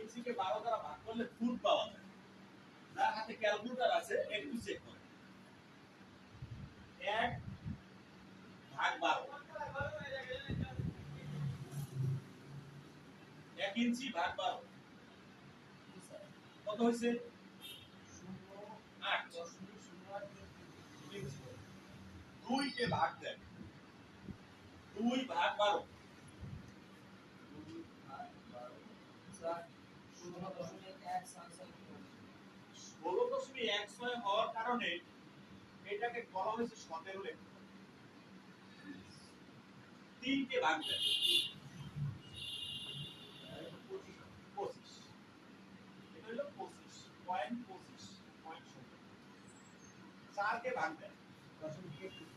ইঞ্চি কে 12 দ্বারা ভাগ করলে ফুট পাওয়া যায়। যার হাতে ক্যালকুলেটর আছে একটু চেক করেন। 1 ভাগ 12 1 ইঞ্চি ভাগ 12 কত হইছে? 0.8 2 কে ভাগ দেন। 2 ভাগ 12 16.16 হওয়ার কারণে এটাকে বলা হয়েছে 17 লেখ। 3 কে ভাগ দেন 25 এটা হলো 25.25 4 কে ভাগ দেন 0.1